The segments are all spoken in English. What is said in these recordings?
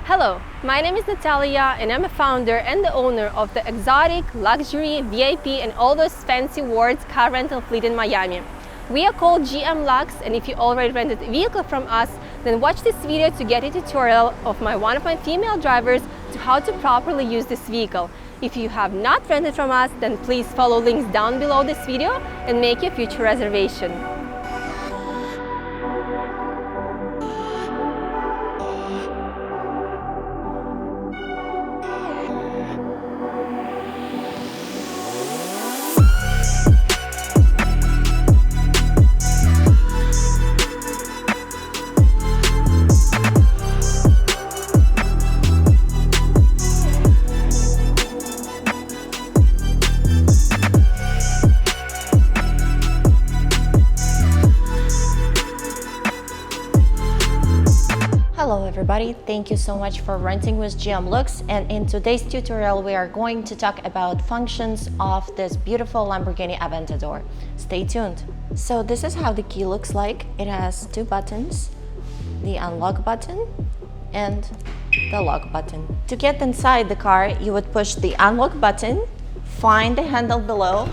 Hello, my name is Natalia and I'm a founder and the owner of the exotic, luxury, VIP and all those fancy words car rental fleet in Miami. We are called G.M.Luxe, and if you already rented a vehicle from us, then watch this video to get a tutorial of one of my female drivers to how to properly use this vehicle. If you have not rented from us, then please follow links down below this video and make your future reservation. Hello everybody, thank you so much for renting with G.M.Luxe, and in today's tutorial we are going to talk about functions of this beautiful Lamborghini Aventador. Stay tuned. So this is how the key looks like. It has two buttons, the unlock button and the lock button. To get inside the car, you would push the unlock button, find the handle below,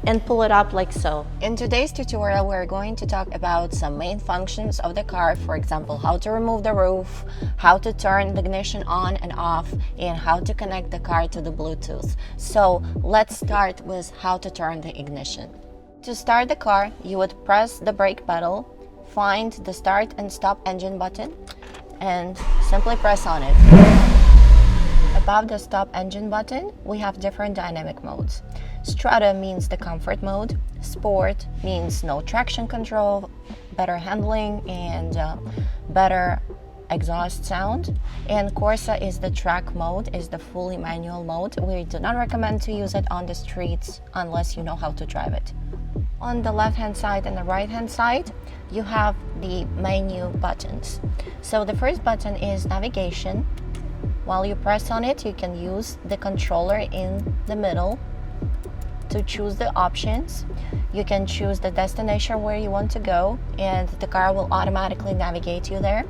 and pull it up like so. In today's tutorial, we're going to talk about some main functions of the car, for example, how to remove the roof, how to turn the ignition on and off, and how to connect the car to the Bluetooth. So let's start with how to turn the ignition. To start the car, you would press the brake pedal, find the start and stop engine button, and simply press on it. Above the stop engine button, we have different dynamic modes. Strata means the comfort mode, Sport means no traction control, better handling, and better exhaust sound. And Corsa is the track mode, is the fully manual mode. We do not recommend to use it on the streets unless you know how to drive it. On the left hand side and the right hand side, you have the menu buttons. So the first button is navigation. While you press on it, you can use the controller in the middle to choose the options. You can choose the destination where you want to go, and the car will automatically navigate you there.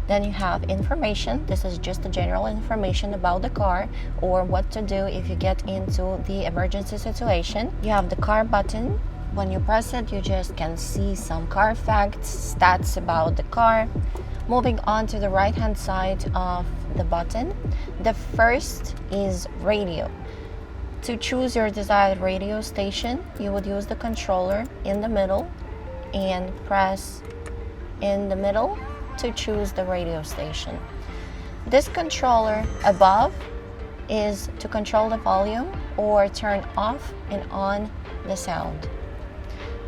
Then you have information. This is just the general information about the car or what to do if you get into the emergency situation. You have the car button. When you press it, you just can see some car facts, stats about the car. Moving on to the right hand side of the button, the first is radio. To choose your desired radio station, you would use the controller in the middle and press in the middle to choose the radio station. This controller above is to control the volume or turn off and on the sound.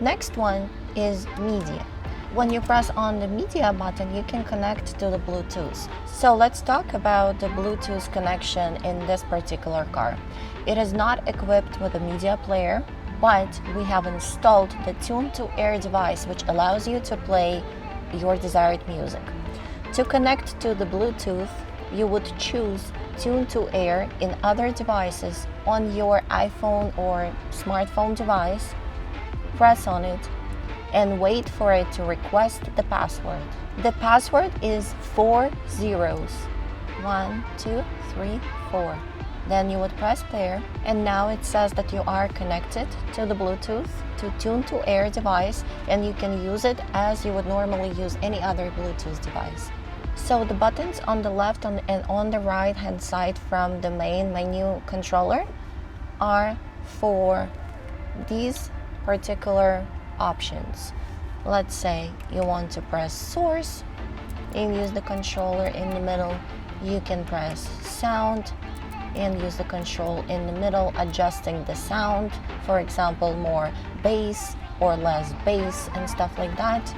Next one is media. When you press on the media button, you can connect to the Bluetooth. So let's talk about the Bluetooth connection in this particular car. It is not equipped with a media player, but we have installed the Tune to Air device, which allows you to play your desired music. To connect to the Bluetooth, you would choose Tune to Air in other devices on your iPhone or smartphone device, press on it, and wait for it to request the password. The password is 4 zeros. 1, 2, 3, 4. Then you would press pair, and now it says that you are connected to the Bluetooth, to Tune to Air device, and you can use it as you would normally use any other Bluetooth device. So the buttons on the left and on the right hand side from the main menu controller are for these particular options. Let's say you want to press source and use the controller in the middle. You can press sound and use the control in the middle, adjusting the sound, for example, more bass or less bass and stuff like that.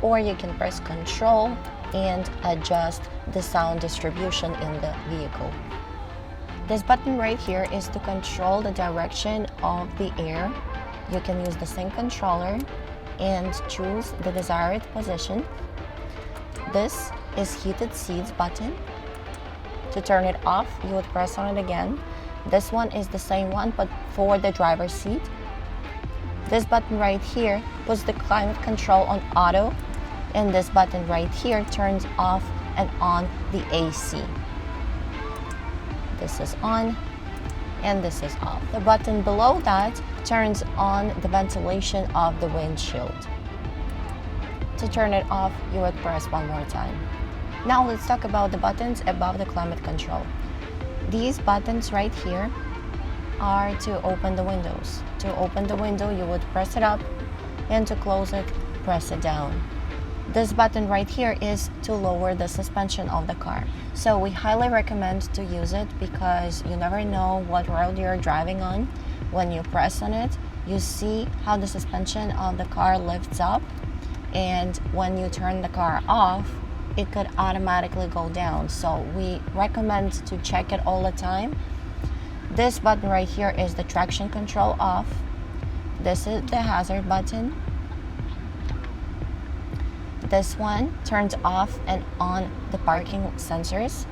Or you can press control and adjust the sound distribution in the vehicle. This button right here is to control the direction of the air. You can use the same controller and choose the desired position. This is heated seats button. To turn it off, you would press on it again. This one is the same one, but for the driver's seat. This button right here puts the climate control on auto, and this button right here turns off and on the AC. This is on and this is off. The button below that turns on the ventilation of the windshield. To turn it off, you would press one more time. Now let's talk about the buttons above the climate control. These buttons right here are to open the windows. To open the window, you would press it up, and to close it, press it down. This button right here is to lower the suspension of the car. So we highly recommend to use it because you never know what road you're driving on. When you press on it, you see how the suspension of the car lifts up, and when you turn the car off, it could automatically go down. So we recommend to check it all the time. This button right here is the traction control off. This is the hazard button. This one turns off and on the parking sensors.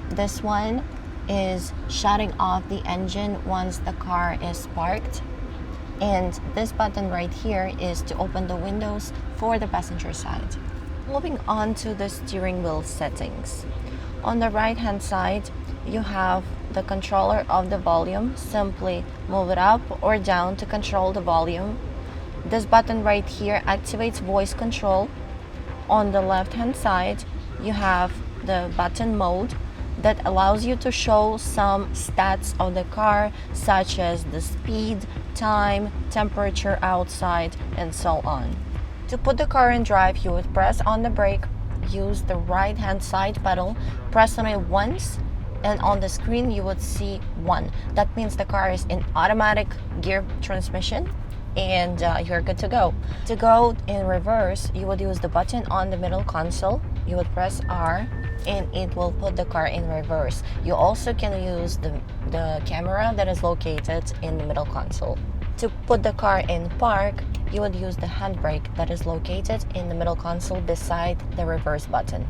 This one is shutting off the engine once the car is parked. And this button right here is to open the windows for the passenger side. Moving on to the steering wheel settings. On the right hand side, you have the controller of the volume. Simply move it up or down to control the volume. This button right here activates voice control. On the left hand side, you have the button mode that allows you to show some stats of the car, such as the speed, time, temperature outside, and so on. To put the car in drive, you would press on the brake, use the right hand side pedal, press on it once, and on the screen you would see 1. That means the car is in automatic gear transmission, and you're good to go. To go in reverse, you would use the button on the middle console. You would press R and it will put the car in reverse. You also can use the camera that is located in the middle console. To put the car in park, you would use the handbrake that is located in the middle console beside the reverse button.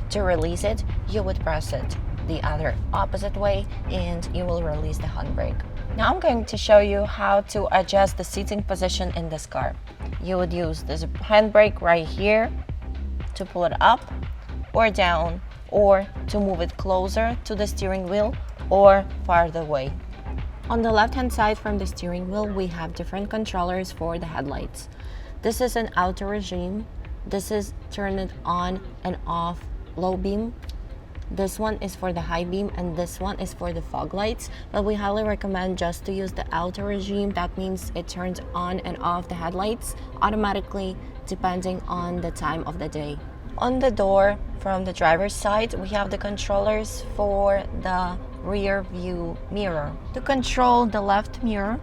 To release it, you would press it the other opposite way and you will release the handbrake. Now I'm going to show you how to adjust the seating position in this car. You would use this handbrake right here to pull it up or down, or to move it closer to the steering wheel or farther away. On the left hand side from the steering wheel, we have different controllers for the headlights. This is an auto regime. This is turn it on and off low beam. This one is for the high beam and this one is for the fog lights, but we highly recommend just to use the auto regime. That means it turns on and off the headlights automatically depending on the time of the day. On the door from the driver's side, we have the controllers for the rear view mirror. To control the left mirror,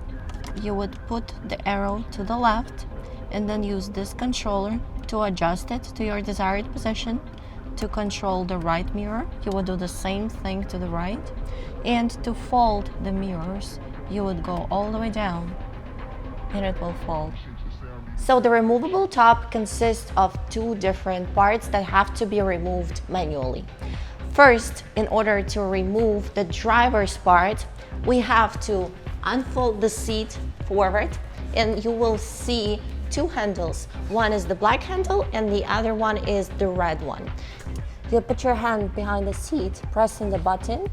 you would put the arrow to the left and then use this controller to adjust it to your desired position. To control the right mirror, you would do the same thing to the right. And to fold the mirrors, you would go all the way down and it will fold. So the removable top consists of 2 different parts that have to be removed manually. First, in order to remove the driver's part, we have to unfold the seat forward and you will see 2 handles. One is the black handle and the other one is the red one. You put your hand behind the seat, pressing the button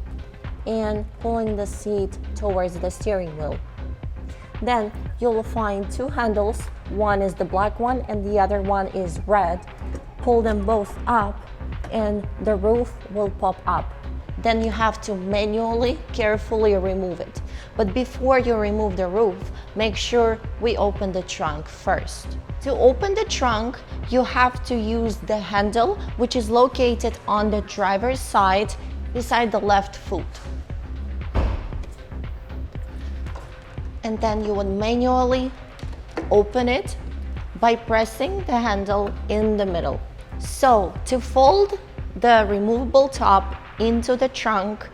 and pulling the seat towards the steering wheel. Then you'll find 2 handles. One is the black one and the other one is red. Pull them both up and the roof will pop up. Then you have to manually, carefully remove it. But before you remove the roof, make sure we open the trunk first. To open the trunk, you have to use the handle, which is located on the driver's side beside the left foot. And then you would manually open it by pressing the handle in the middle. So to fold the removable top into the trunk,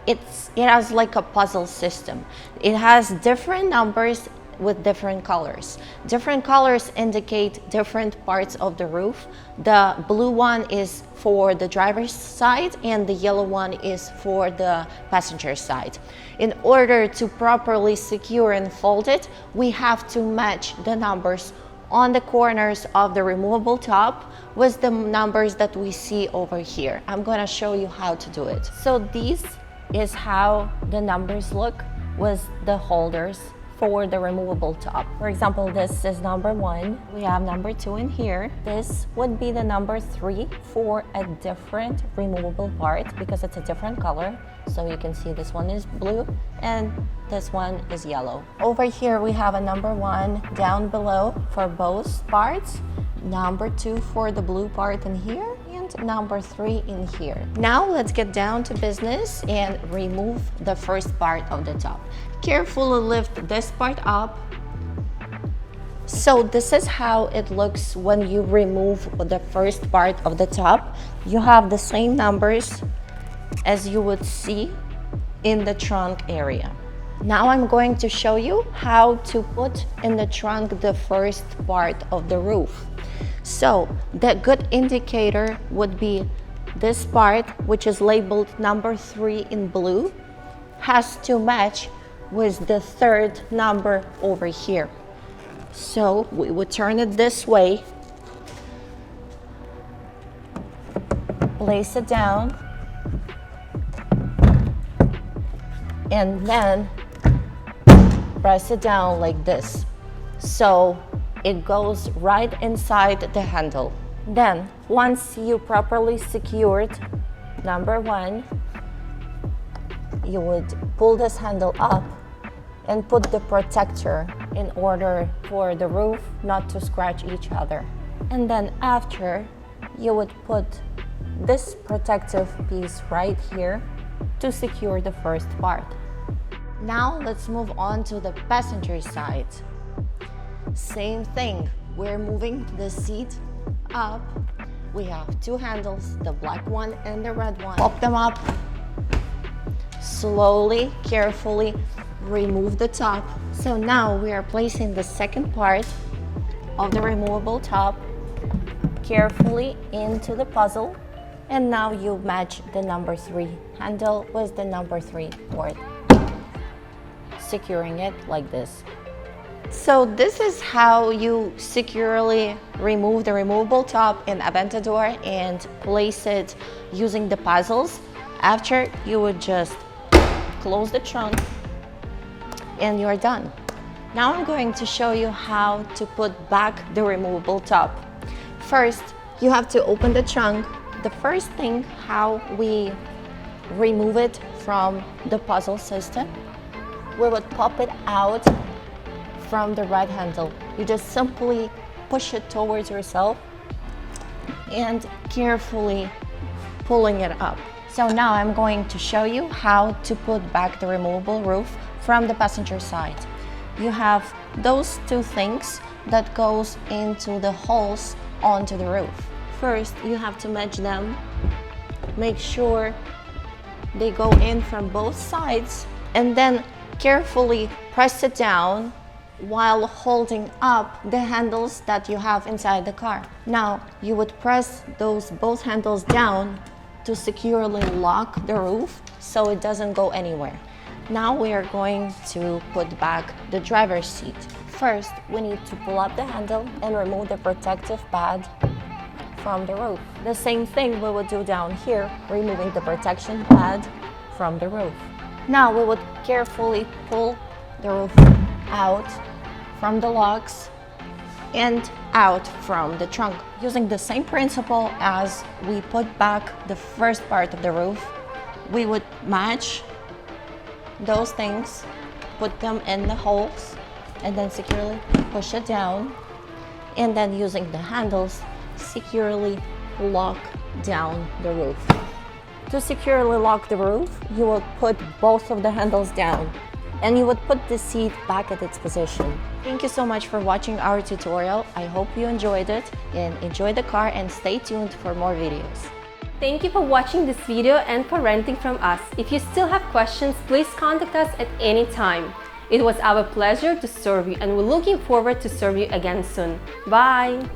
it has like a puzzle system. It has different numbers with different colors. Different colors indicate different parts of the roof. The blue one is for the driver's side and the yellow one is for the passenger side. In order to properly secure and fold it, we have to match the numbers on the corners of the removable top with the numbers that we see over here. I'm gonna show you how to do it. So this is how the numbers look with the holders for the removable top. For example, this is number 1. We have number 2 in here. This would be the number 3 for a different removable part because it's a different color. So you can see this one is blue and this one is yellow. Over here we have a number 1 down below for both parts, number 2 for the blue part in here, and number 3 in here. Now let's get down to business and remove the first part of the top. Carefully lift this part up. So this is how it looks when you remove the first part of the top. You have the same numbers as you would see in the trunk area. Now I'm going to show you how to put in the trunk the first part of the roof. So the good indicator would be this part, which is labeled number 3 in blue, has to match with the third number over here. So we would turn it this way, place it down, and then press it down like this. So it goes right inside the handle. Then once you properly secured number 1, you would pull this handle up and put the protector in order for the roof not to scratch each other. And then after, you would put this protective piece right here to secure the first part. Now let's move on to the passenger side. Same thing, we're moving the seat up. We have 2 handles, the black one and the red one. Pop them up. Slowly, carefully remove the top. So now we are placing the second part of the removable top carefully into the puzzle. And now you match the number 3 handle with the number 3 port, securing it like this. So this is how you securely remove the removable top in Aventador and place it using the puzzles. After, you would just close the trunk and you're done. Now I'm going to show you how to put back the removable top. First, you have to open the trunk. The first thing, how we remove it from the puzzle system, we would pop it out from the red handle. You just simply push it towards yourself and carefully pulling it up. So now I'm going to show you how to put back the removable roof from the passenger side. You have those 2 things that goes into the holes onto the roof. First, you have to match them. Make sure they go in from both sides and then carefully press it down while holding up the handles that you have inside the car. Now, you would press those both handles down to securely lock the roof so it doesn't go anywhere. Now we are going to put back the driver's seat. First, we need to pull up the handle and remove the protective pad from the roof. The same thing we would do down here, removing the protection pad from the roof. Now we would carefully pull the roof out from the locks and out from the trunk. Using the same principle as we put back the first part of the roof, we would match those things, put them in the holes, and then securely push it down, and then using the handles, securely lock down the roof. To securely lock the roof, you will put both of the handles down and you would put the seat back at its position. Thank you so much for watching our tutorial. I hope you enjoyed it and enjoy the car, and stay tuned for more videos. Thank you for watching this video and for renting from us. If you still have questions, please contact us at any time. It was our pleasure to serve you, and we're looking forward to serve you again soon. Bye!